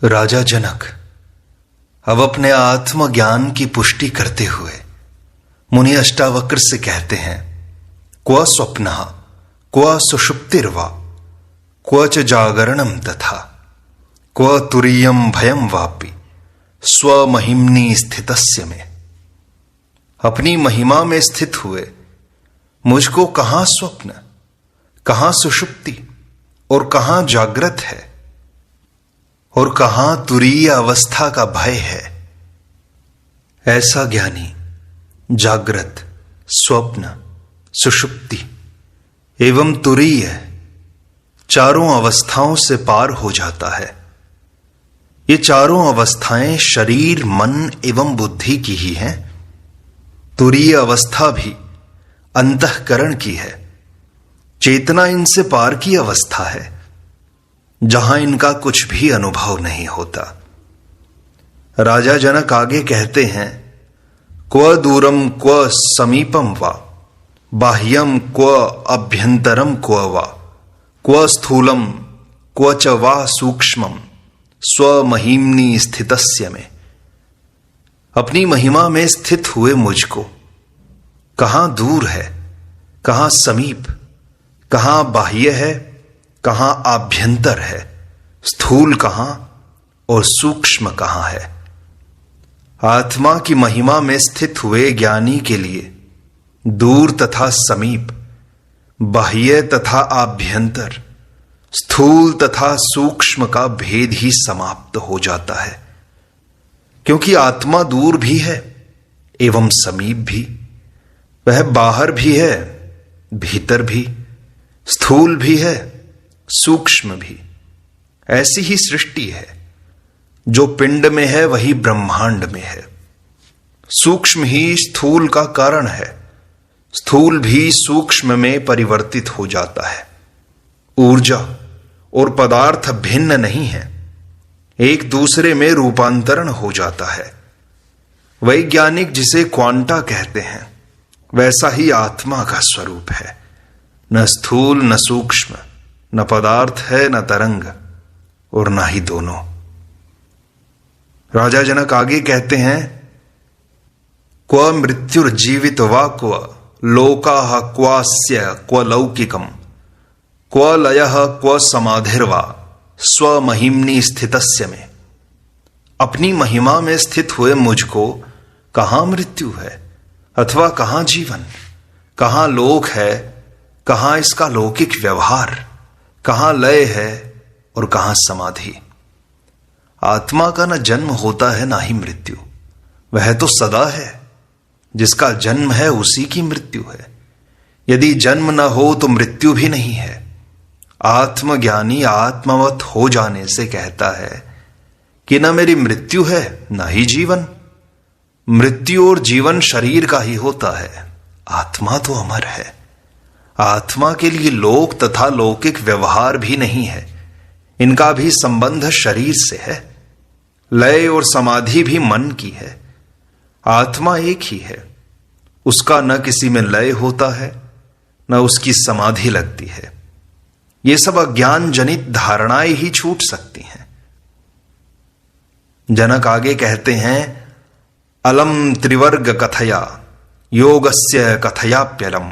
राजा जनक अब अपने आत्मज्ञान की पुष्टि करते हुए मुनि अष्टावक्र से कहते हैं, क्व स्वप्नः क्व सुषुप्तिर्वा क्व च जागरणं तथा क्व तुरीयं भयं वापि स्वमहिम्नि स्थितस्य में। अपनी महिमा में स्थित हुए मुझको कहां स्वप्न, कहां सुषुप्ति और कहां जागृत है और कहां तुरीय अवस्था का भय है। ऐसा ज्ञानी जागृत, स्वप्न, सुषुप्ति एवं तुरीय चारों अवस्थाओं से पार हो जाता है। ये चारों अवस्थाएं शरीर, मन एवं बुद्धि की ही हैं। तुरीय अवस्था भी अंतःकरण की है। चेतना इनसे पार की अवस्था है, जहां इनका कुछ भी अनुभव नहीं होता। राजा जनक आगे कहते हैं, क्व दूरम क्व समीपम वा बाह्यम क्व अभ्यंतरम क्व वा क्व स्थूलम क्व च वा सूक्ष्मम स्वमहिम्नि स्थितस्य में। अपनी महिमा में स्थित हुए मुझको कहां दूर है, कहां समीप, कहां बाह्य है, कहां आभ्यंतर है, स्थूल कहां और सूक्ष्म कहां है। आत्मा की महिमा में स्थित हुए ज्ञानी के लिए दूर तथा समीप, बाह्य तथा आभ्यंतर, स्थूल तथा सूक्ष्म का भेद ही समाप्त हो जाता है। क्योंकि आत्मा दूर भी है एवं समीप भी, वह बाहर भी है, भीतर भी, स्थूल भी है, सूक्ष्म भी। ऐसी ही सृष्टि है। जो पिंड में है वही ब्रह्मांड में है। सूक्ष्म ही स्थूल का कारण है, स्थूल भी सूक्ष्म में परिवर्तित हो जाता है। ऊर्जा और पदार्थ भिन्न नहीं है, एक दूसरे में रूपांतरण हो जाता है। वैज्ञानिक जिसे क्वांटा कहते हैं, वैसा ही आत्मा का स्वरूप है। न स्थूल न सूक्ष्म, न पदार्थ है न तरंग और न ही दोनों। राजा जनक आगे कहते हैं, क्व मृत्युर्जीवित वा क्व लोकाः क्वास्य क्व लौकिकम क्व लयः क्व समाधिर्वा स्वमहिम्नि स्थितस्य में। अपनी महिमा में स्थित हुए मुझको कहां मृत्यु है अथवा कहां जीवन, कहां लोक है, कहां इसका लौकिक व्यवहार, कहां लय है और कहां समाधि। आत्मा का न जन्म होता है ना ही मृत्यु, वह तो सदा है। जिसका जन्म है उसी की मृत्यु है। यदि जन्म न हो तो मृत्यु भी नहीं है। आत्मज्ञानी आत्मवत हो जाने से कहता है कि न मेरी मृत्यु है न ही जीवन। मृत्यु और जीवन शरीर का ही होता है, आत्मा तो अमर है। आत्मा के लिए लोक तथा लौकिक व्यवहार भी नहीं है, इनका भी संबंध शरीर से है। लय और समाधि भी मन की है। आत्मा एक ही है, उसका न किसी में लय होता है न उसकी समाधि लगती है। ये सब अज्ञान जनित धारणाएं ही छूट सकती हैं। जनक आगे कहते हैं, अलम त्रिवर्ग कथया योगस्य कथयाप्यलम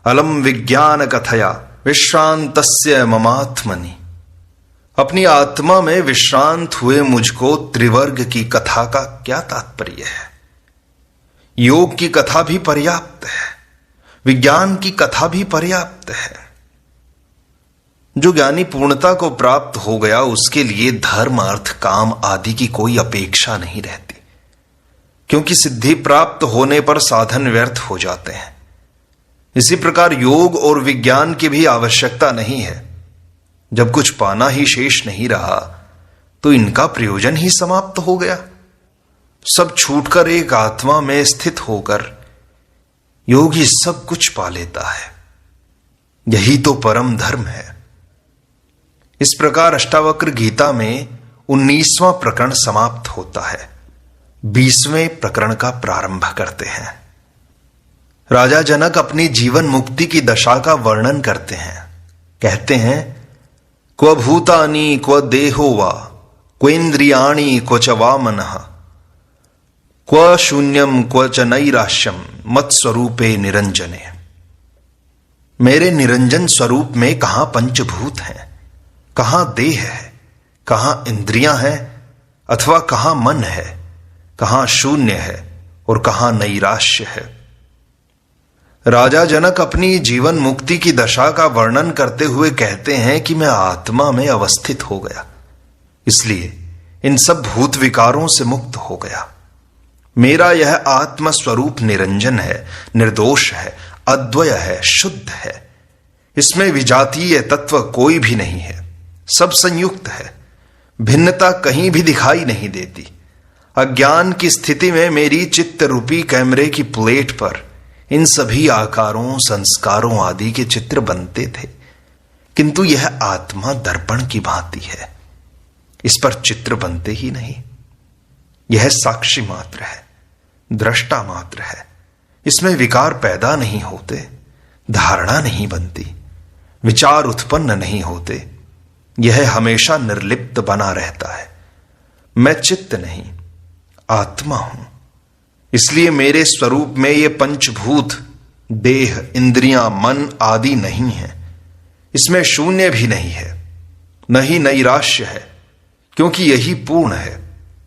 अलम विज्ञान कथया विश्रांतस्य ममात्मनि। अपनी आत्मा में विश्रांत हुए मुझको त्रिवर्ग की कथा का क्या तात्पर्य है। योग की कथा भी पर्याप्त है, विज्ञान की कथा भी पर्याप्त है। जो ज्ञानी पूर्णता को प्राप्त हो गया उसके लिए धर्म, अर्थ, काम आदि की कोई अपेक्षा नहीं रहती, क्योंकि सिद्धि प्राप्त होने पर साधन व्यर्थ हो जाते हैं। इसी प्रकार योग और विज्ञान की भी आवश्यकता नहीं है। जब कुछ पाना ही शेष नहीं रहा तो इनका प्रयोजन ही समाप्त हो गया। सब छूटकर एक आत्मा में स्थित होकर योगी सब कुछ पा लेता है। यही तो परम धर्म है। इस प्रकार अष्टावक्र गीता में 19वां प्रकरण समाप्त होता है। 20वें प्रकरण का प्रारंभ करते हैं। राजा जनक अपनी जीवन मुक्ति की दशा का वर्णन करते हैं। कहते हैं, क्व भूतानि क्व देहो वा क्वेन्द्रियाणि क्व च वा मनः क्व शून्यम क्व च नैराश्यम मत्स्वरूपे निरंजने। मेरे निरंजन स्वरूप में कहां पंचभूत हैं, कहां देह है, कहां इंद्रियां हैं, अथवा कहां मन है, कहां शून्य है और कहां नैराश्य है। राजा जनक अपनी जीवन मुक्ति की दशा का वर्णन करते हुए कहते हैं कि मैं आत्मा में अवस्थित हो गया, इसलिए इन सब भूत विकारों से मुक्त हो गया। मेरा यह आत्म स्वरूप निरंजन है, निर्दोष है, अद्वय है, शुद्ध है। इसमें विजातीय तत्व कोई भी नहीं है, सब संयुक्त है, भिन्नता कहीं भी दिखाई नहीं देती। अज्ञान की स्थिति में मेरी चित्त रूपी कैमरे की प्लेट पर इन सभी आकारों, संस्कारों आदि के चित्र बनते थे, किंतु यह आत्मा दर्पण की भांति है, इस पर चित्र बनते ही नहीं। यह साक्षी मात्र है, दृष्टा मात्र है, इसमें विकार पैदा नहीं होते, धारणा नहीं बनती, विचार उत्पन्न नहीं होते। यह हमेशा निर्लिप्त बना रहता है। मैं चित्त नहीं, आत्मा हूं, इसलिए मेरे स्वरूप में ये पंचभूत देह, इंद्रियां, मन आदि नहीं है। इसमें शून्य भी नहीं है, न ही नैराश्य है, क्योंकि यही पूर्ण है,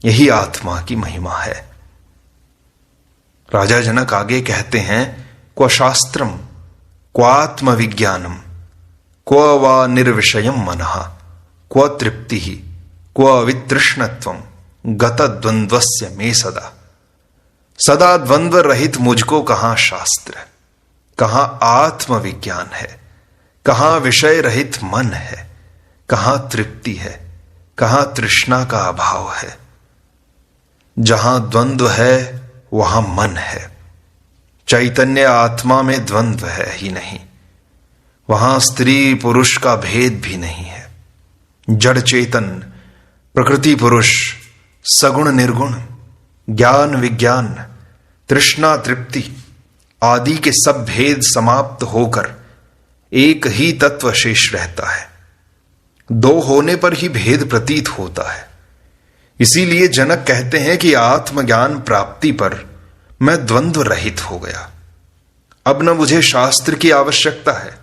यही आत्मा की महिमा है। राजा जनक आगे कहते हैं, क्व शास्त्रम क्वात्म विज्ञानम क्व वा निर्विषयम मनः क्व तृप्ति क्व वितृष्णत्वम गत द्वंद्वस्य में सदा। सदा द्वंद्व रहित मुझको कहां शास्त्र, कहां आत्मविज्ञान है, कहां विषय रहित मन है, कहां तृप्ति है, कहां तृष्णा का अभाव है। जहां द्वंद्व है वहां मन है। चैतन्य आत्मा में द्वंद्व है ही नहीं, वहां स्त्री पुरुष का भेद भी नहीं है। जड़ चेतन, प्रकृति पुरुष, सगुण निर्गुण, ज्ञान विज्ञान, तृष्णा तृप्ति आदि के सब भेद समाप्त होकर एक ही तत्व शेष रहता है। दो होने पर ही भेद प्रतीत होता है। इसीलिए जनक कहते हैं कि आत्मज्ञान प्राप्ति पर मैं द्वंद्व रहित हो गया। अब न मुझे शास्त्र की आवश्यकता है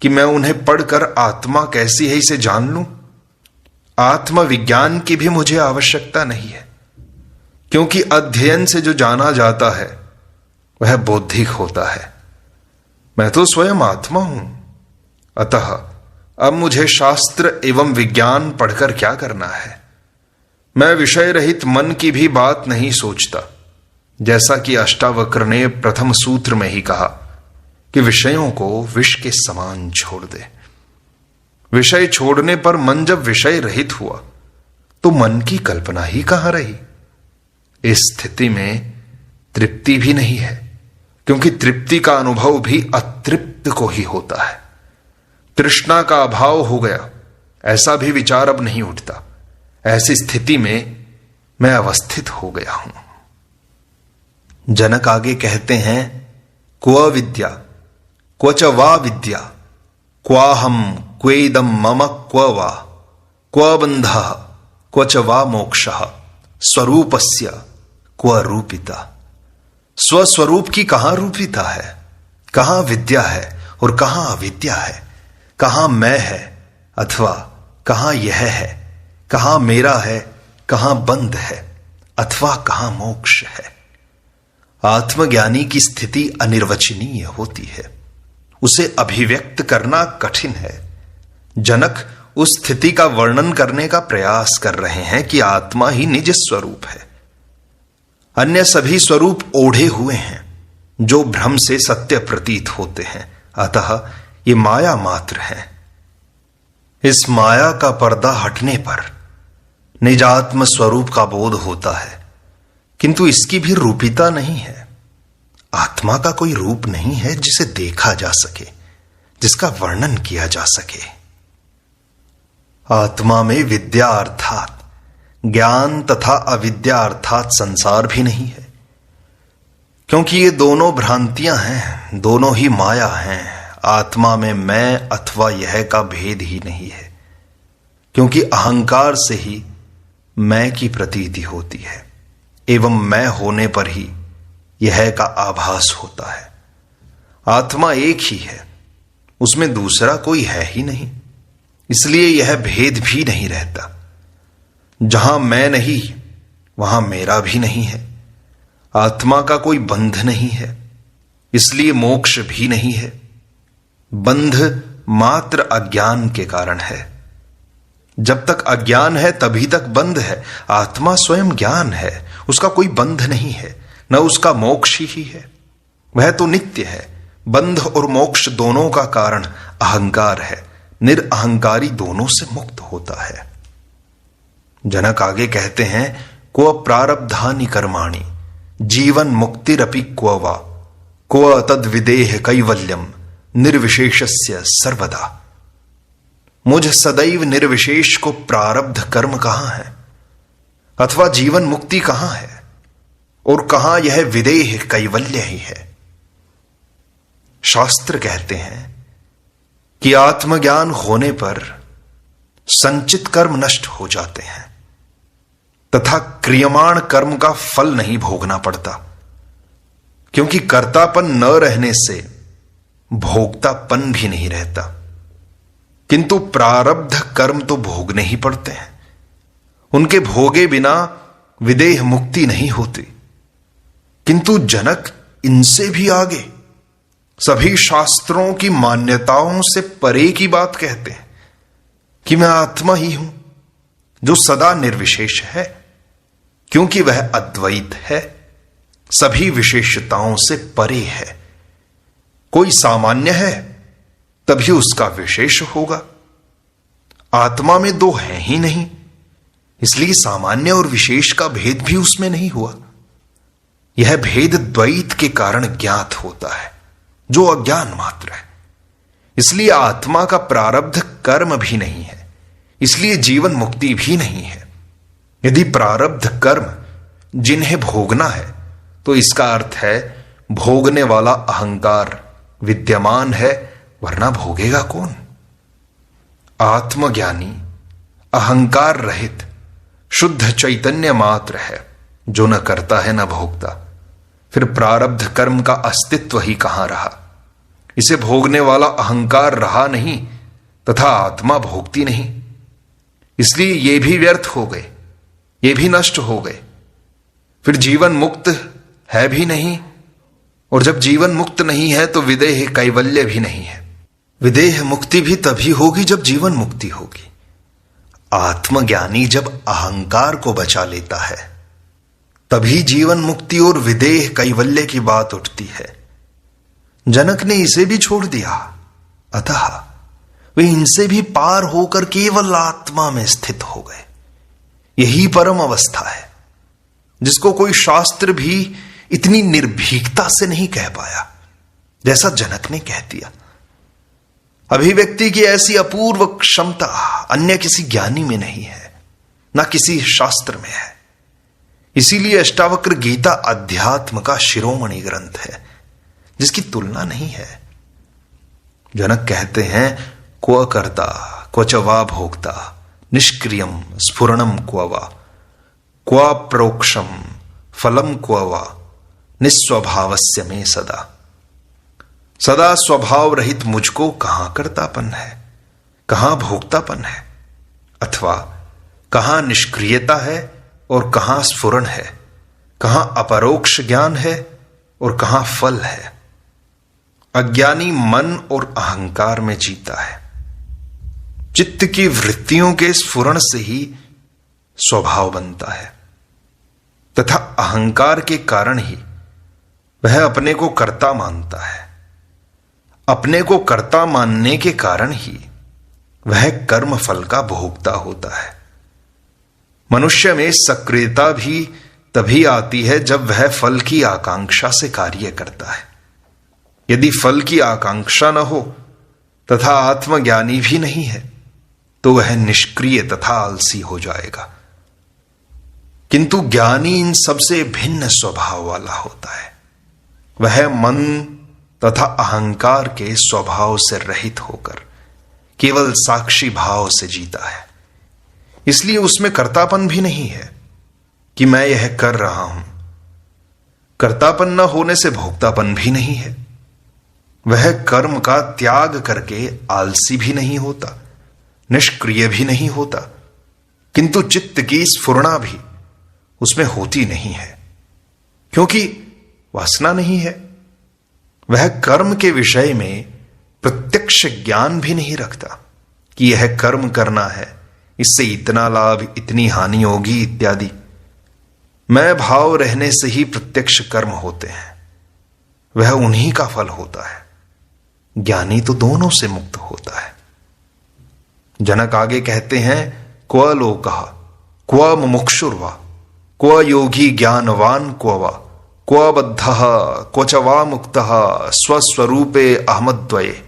कि मैं उन्हें पढ़कर आत्मा कैसी है इसे जान लूं। आत्मविज्ञान की भी मुझे आवश्यकता नहीं है, क्योंकि अध्ययन से जो जाना जाता है वह बौद्धिक होता है। मैं तो स्वयं आत्मा हूं। अतः अब मुझे शास्त्र एवं विज्ञान पढ़कर क्या करना है। मैं विषय रहित मन की भी बात नहीं सोचता, जैसा कि अष्टावक्र ने प्रथम सूत्र में ही कहा कि विषयों को विष के समान छोड़ दे। विषय छोड़ने पर मन जब विषय रहित हुआ तो मन की कल्पना ही कहां रही। इस स्थिति में तृप्ति भी नहीं है, क्योंकि तृप्ति का अनुभव भी अतृप्त को ही होता है। तृष्णा का अभाव हो गया, ऐसा भी विचार अब नहीं उठता। ऐसी स्थिति में मैं अवस्थित हो गया हूं। जनक आगे कहते हैं, क्व विद्या क्व च वा विद्या क्वाहम क्वेदम मम क्व वा क्व बंधः क्व च वा मोक्षः स्वरूपस्य क्व रूपिता। स्वस्वरूप की कहां रूपिता है, कहां विद्या है और कहां अविद्या है, कहां मैं है अथवा कहां यह है, कहां मेरा है, कहां बंध है अथवा कहां मोक्ष है। आत्मज्ञानी की स्थिति अनिर्वचनीय होती है, उसे अभिव्यक्त करना कठिन है। जनक उस स्थिति का वर्णन करने का प्रयास कर रहे हैं कि आत्मा ही निज स्वरूप है, अन्य सभी स्वरूप ओढ़े हुए हैं जो भ्रम से सत्य प्रतीत होते हैं। अतः ये माया मात्र है। इस माया का पर्दा हटने पर निजात्म स्वरूप का बोध होता है, किंतु इसकी भी रूपिता नहीं है। आत्मा का कोई रूप नहीं है जिसे देखा जा सके, जिसका वर्णन किया जा सके। आत्मा में विद्या अर्थात ज्ञान तथा अविद्या अर्थात संसार भी नहीं है, क्योंकि ये दोनों भ्रांतियां हैं, दोनों ही माया हैं। आत्मा में मैं अथवा यह का भेद ही नहीं है, क्योंकि अहंकार से ही मैं की प्रतीति होती है एवं मैं होने पर ही यह का आभास होता है। आत्मा एक ही है, उसमें दूसरा कोई है ही नहीं, इसलिए यह भेद भी नहीं रहता। जहां मैं नहीं वहां मेरा भी नहीं है। आत्मा का कोई बंध नहीं है, इसलिए मोक्ष भी नहीं है। बंध मात्र अज्ञान के कारण है। जब तक अज्ञान है तभी तक बंध है। आत्मा स्वयं ज्ञान है, उसका कोई बंध नहीं है, न उसका मोक्ष ही है। वह तो नित्य है। बंध और मोक्ष दोनों का कारण अहंकार है। निरअहंकारी दोनों से मुक्त होता है। जनक आगे कहते हैं, क्व प्रारब्धानि कर्माणि जीवन मुक्तिरपि क्व वा क्व तद विदेह कैवल्यम निर्विशेषस्य सर्वदा। मुझ सदैव निर्विशेष को प्रारब्ध कर्म कहां है अथवा जीवन मुक्ति कहां है और कहां यह विदेह कैवल्य ही है। शास्त्र कहते हैं कि आत्मज्ञान होने पर संचित कर्म नष्ट हो जाते हैं तथा क्रियमाण कर्म का फल नहीं भोगना पड़ता, क्योंकि कर्तापन न रहने से भोक्तापन भी नहीं रहता। किंतु प्रारब्ध कर्म तो भोगने ही पड़ते हैं। उनके भोगे बिना विदेह मुक्ति नहीं होती। किंतु जनक इनसे भी आगे सभी शास्त्रों की मान्यताओं से परे की बात कहते हैं कि मैं आत्मा ही हूं जो सदा निर्विशेष है, क्योंकि वह अद्वैत है, सभी विशेषताओं से परे है। कोई सामान्य है तभी उसका विशेष होगा। आत्मा में दो है ही नहीं, इसलिए सामान्य और विशेष का भेद भी उसमें नहीं हुआ। यह भेद द्वैत के कारण ज्ञात होता है, जो अज्ञान मात्र है। इसलिए आत्मा का प्रारब्ध कर्म भी नहीं है, इसलिए जीवन मुक्ति भी नहीं है। यदि प्रारब्ध कर्म जिन्हें भोगना है तो इसका अर्थ है भोगने वाला अहंकार विद्यमान है, वरना भोगेगा कौन। आत्मज्ञानी अहंकार रहित शुद्ध चैतन्य मात्र है, जो न करता है न भोगता। फिर प्रारब्ध कर्म का अस्तित्व ही कहां रहा। इसे भोगने वाला अहंकार रहा नहीं तथा आत्मा भोगती नहीं, इसलिए ये भी व्यर्थ हो गए, ये भी नष्ट हो गए। फिर जीवन मुक्त है भी नहीं, और जब जीवन मुक्त नहीं है तो विदेह कैवल्य भी नहीं है। विदेह मुक्ति भी तभी होगी जब जीवन मुक्ति होगी। आत्मज्ञानी जब अहंकार को बचा लेता है तभी जीवन मुक्ति और विदेह कैवल्य की बात उठती है। जनक ने इसे भी छोड़ दिया, अतः वे इनसे भी पार होकर केवल आत्मा में स्थित हो गए। यही परम अवस्था है, जिसको कोई शास्त्र भी इतनी निर्भीकता से नहीं कह पाया जैसा जनक ने कह दिया। अभिव्यक्ति की ऐसी अपूर्व क्षमता अन्य किसी ज्ञानी में नहीं है, ना किसी शास्त्र में है। इसीलिए अष्टावक्र गीता अध्यात्म का शिरोमणि ग्रंथ है, जिसकी तुलना नहीं है। जनक कहते हैं, क्व कर्ता क्व च वा भोक्ता निष्क्रियम स्फुरणम क्व वा क्व प्रोक्षम फलम क्व वा निस्वभावस्य में सदा। सदा स्वभाव रहित मुझको कहां कर्तापन है, कहां भोक्तापन है, अथवा कहां निष्क्रियता है और कहां स्फुरण है, कहां अपरोक्ष ज्ञान है और कहां फल है। अज्ञानी मन और अहंकार में जीता है। चित्त की वृत्तियों के स्फुरण से ही स्वभाव बनता है तथा अहंकार के कारण ही वह अपने को कर्ता मानता है। अपने को कर्ता मानने के कारण ही वह कर्म फल का भोक्ता होता है। मनुष्य में सक्रियता भी तभी आती है जब वह फल की आकांक्षा से कार्य करता है। यदि फल की आकांक्षा न हो तथा आत्मज्ञानी भी नहीं है तो वह निष्क्रिय तथा आलसी हो जाएगा। किंतु ज्ञानी इन सबसे भिन्न स्वभाव वाला होता है। वह मन तथा अहंकार के स्वभाव से रहित होकर केवल साक्षी भाव से जीता है। इसलिए उसमें कर्तापन भी नहीं है कि मैं यह कर रहा हूं। कर्तापन न होने से भोक्तापन भी नहीं है। वह कर्म का त्याग करके आलसी भी नहीं होता, निष्क्रिय भी नहीं होता, किंतु चित्त की स्फुरणा भी उसमें होती नहीं है, क्योंकि वासना नहीं है। वह कर्म के विषय में प्रत्यक्ष ज्ञान भी नहीं रखता कि यह कर्म करना है, इससे इतना लाभ, इतनी हानि होगी इत्यादि। मैं भाव रहने से ही प्रत्यक्ष कर्म होते हैं, वह उन्हीं का फल होता है। ज्ञानी तो दोनों से मुक्त होता है। जनक आगे कहते हैं, क्व लोकः क्व मुमुक्षुर्वा क्व योगी ज्ञानवान क्व वा क्व बद्धः क्व च वा मुक्तः स्वस्वरूपे अहमद्वये।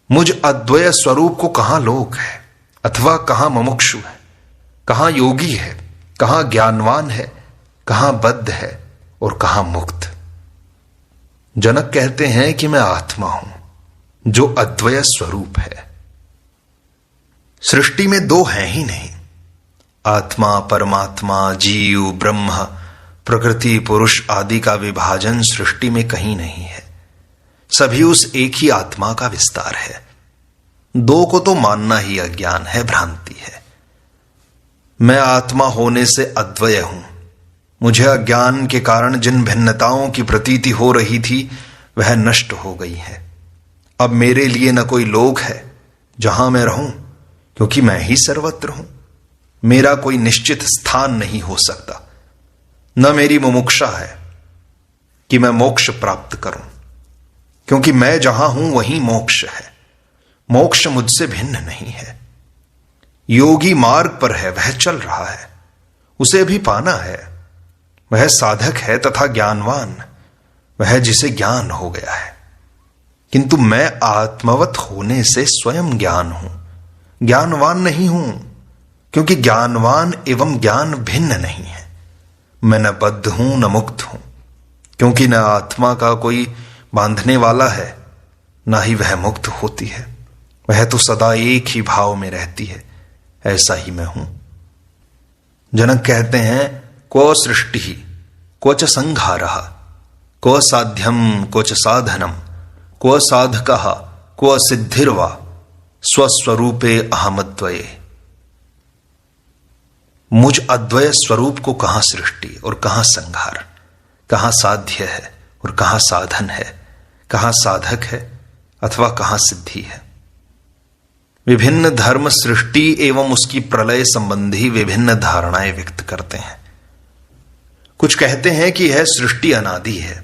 मुझ अद्वय स्वरूप को कहां लोक है अथवा कहां मुमुक्षु है, कहां योगी है, कहां ज्ञानवान है, कहां बद्ध है और कहां मुक्त। जनक कहते हैं कि मैं आत्मा हूं जो अद्वय स्वरूप है। सृष्टि में दो हैं ही नहीं, आत्मा परमात्मा, जीव ब्रह्म, प्रकृति पुरुष आदि का विभाजन सृष्टि में कहीं नहीं है। सभी उस एक ही आत्मा का विस्तार है। दो को तो मानना ही अज्ञान है, भ्रांति है। मैं आत्मा होने से अद्वय हूं। मुझे अज्ञान के कारण जिन भिन्नताओं की प्रतीति हो रही थी वह नष्ट हो गई है। अब मेरे लिए न कोई लोक है जहां मैं रहूं, क्योंकि मैं ही सर्वत्र हूं। मेरा कोई निश्चित स्थान नहीं हो सकता। न मेरी मुमुक्षा है कि मैं मोक्ष प्राप्त करूं, क्योंकि मैं जहां हूं वहीं मोक्ष है। मोक्ष मुझसे भिन्न नहीं है। योगी मार्ग पर है, वह चल रहा है, उसे भी पाना है। वह साधक है तथा ज्ञानवान, वह जिसे ज्ञान हो गया है। किंतु मैं आत्मवत होने से स्वयं ज्ञान हूं, ज्ञानवान नहीं हूं, क्योंकि ज्ञानवान एवं ज्ञान भिन्न नहीं है। मैं न बद्ध हूं न मुक्त हूं, क्योंकि न आत्मा का कोई बांधने वाला है, न ही वह मुक्त होती है। वह तो सदा एक ही भाव में रहती है। ऐसा ही मैं हूं। जनक कहते हैं, क्व सृष्टि क्व च संहारः क्व साध्यम क्व च साधनम क्व साधकः क्व सिद्धिर्वा स्वस्वरूपे अहमद्वये। मुझ अद्वय स्वरूप को कहां सृष्टि और कहां संहार, कहां साध्य है और कहां साधन है, कहां साधक है अथवा कहां सिद्धि है। विभिन्न धर्म सृष्टि एवं उसकी प्रलय संबंधी विभिन्न धारणाएं व्यक्त करते हैं। कुछ कहते हैं कि यह सृष्टि अनादि है,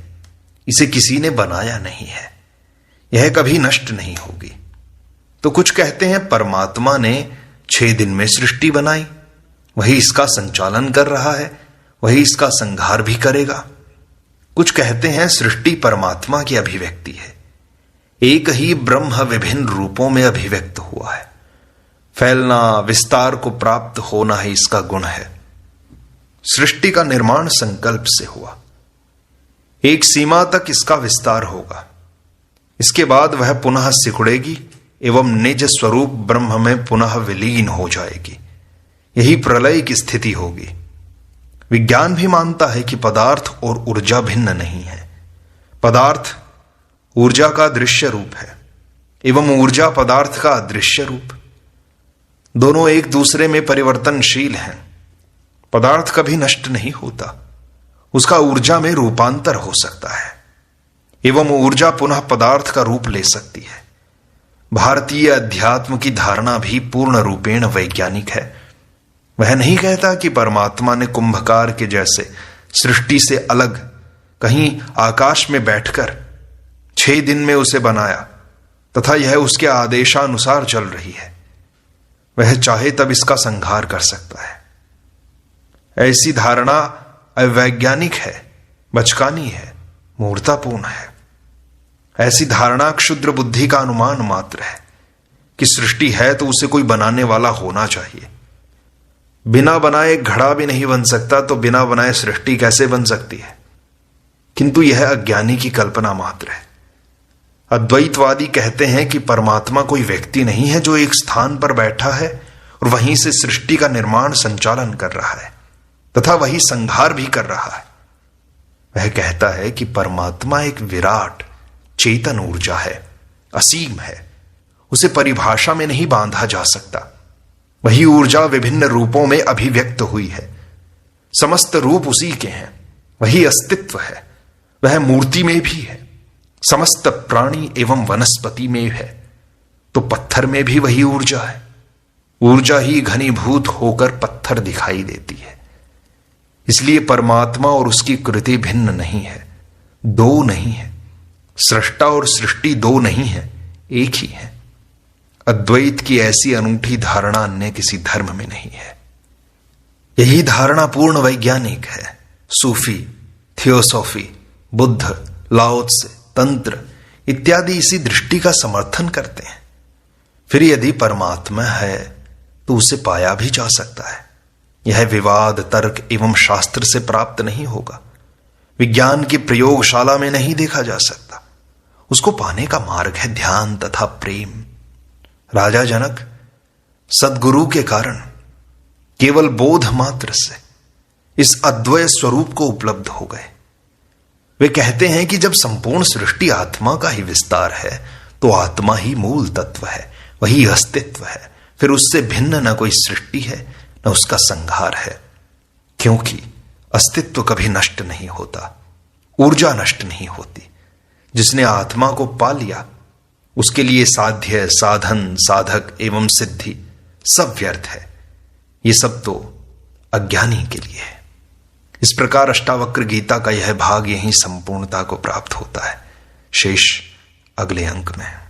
इसे किसी ने बनाया नहीं है, यह कभी नष्ट नहीं होगी। तो कुछ कहते हैं परमात्मा ने 6 दिन में सृष्टि बनाई, वही इसका संचालन कर रहा है, वही इसका संहार भी करेगा। कुछ कहते हैं सृष्टि परमात्मा की अभिव्यक्ति है, एक ही ब्रह्म विभिन्न रूपों में अभिव्यक्त हुआ है। फैलना, विस्तार को प्राप्त होना ही इसका गुण है। सृष्टि का निर्माण संकल्प से हुआ, एक सीमा तक इसका विस्तार होगा, इसके बाद वह पुनः सिकुड़ेगी एवं निज स्वरूप ब्रह्म में पुनः विलीन हो जाएगी। यही प्रलय की स्थिति होगी। विज्ञान भी मानता है कि पदार्थ और ऊर्जा भिन्न नहीं है। पदार्थ ऊर्जा का दृश्य रूप है एवं ऊर्जा पदार्थ का अदृश्य रूप। दोनों एक दूसरे में परिवर्तनशील हैं। पदार्थ कभी नष्ट नहीं होता, उसका ऊर्जा में रूपांतर हो सकता है एवं ऊर्जा पुनः पदार्थ का रूप ले सकती है। भारतीय अध्यात्म की धारणा भी पूर्ण रूपेण वैज्ञानिक है। वह नहीं कहता कि परमात्मा ने कुंभकार के जैसे सृष्टि से अलग कहीं आकाश में बैठकर 6 दिन में उसे बनाया तथा यह उसके आदेशानुसार चल रही है। वह चाहे तब इसका संहार कर सकता है। ऐसी धारणा अवैज्ञानिक है, बचकानी है, मूर्खतापूर्ण है। ऐसी धारणा क्षुद्र बुद्धि का अनुमान मात्र है कि सृष्टि है तो उसे कोई बनाने वाला होना चाहिए। बिना बनाए घड़ा भी नहीं बन सकता, तो बिना बनाए सृष्टि कैसे बन सकती है? किंतु यह अज्ञानी की कल्पना मात्र है। अद्वैतवादी कहते हैं कि परमात्मा कोई व्यक्ति नहीं है जो एक स्थान पर बैठा है और वहीं से सृष्टि का निर्माण संचालन कर रहा है तथा वही संहार भी कर रहा है। वह कहता है कि परमात्मा एक विराट चेतन ऊर्जा है, असीम है, उसे परिभाषा में नहीं बांधा जा सकता। वही ऊर्जा विभिन्न रूपों में अभिव्यक्त हुई है, समस्त रूप उसी के हैं, वही अस्तित्व है, वह मूर्ति में भी है, समस्त प्राणी एवं वनस्पति में है, तो पत्थर में भी वही ऊर्जा है। ऊर्जा ही घनीभूत होकर पत्थर दिखाई देती है। इसलिए परमात्मा और उसकी कृति भिन्न नहीं है, दो नहीं है। सृष्टा और सृष्टि दो नहीं है, एक ही है। अद्वैत की ऐसी अनूठी धारणा अन्य किसी धर्म में नहीं है। यही धारणा पूर्ण वैज्ञानिक है। सूफी, थियोसॉफी, बुद्ध, लाओ त्से, तंत्र इत्यादि इसी दृष्टि का समर्थन करते हैं। फिर यदि परमात्मा है तो उसे पाया भी जा सकता है। यह विवाद, तर्क एवं शास्त्र से प्राप्त नहीं होगा, विज्ञान की प्रयोगशाला में नहीं देखा जा सकता। उसको पाने का मार्ग है ध्यान तथा प्रेम। राजा जनक सद्गुरु के कारण केवल बोध मात्र से इस अद्वय स्वरूप को उपलब्ध हो गए। वे कहते हैं कि जब संपूर्ण सृष्टि आत्मा का ही विस्तार है तो आत्मा ही मूल तत्व है, वही अस्तित्व है। फिर उससे भिन्न न कोई सृष्टि है न उसका संहार है, क्योंकि अस्तित्व कभी नष्ट नहीं होता, ऊर्जा नष्ट नहीं होती। जिसने आत्मा को पा लिया उसके लिए साध्य, साधन, साधक एवं सिद्धि सब व्यर्थ है। ये सब तो अज्ञानी के लिए है। इस प्रकार अष्टावक्र गीता का यह भाग यहीं संपूर्णता को प्राप्त होता है। शेष अगले अंक में।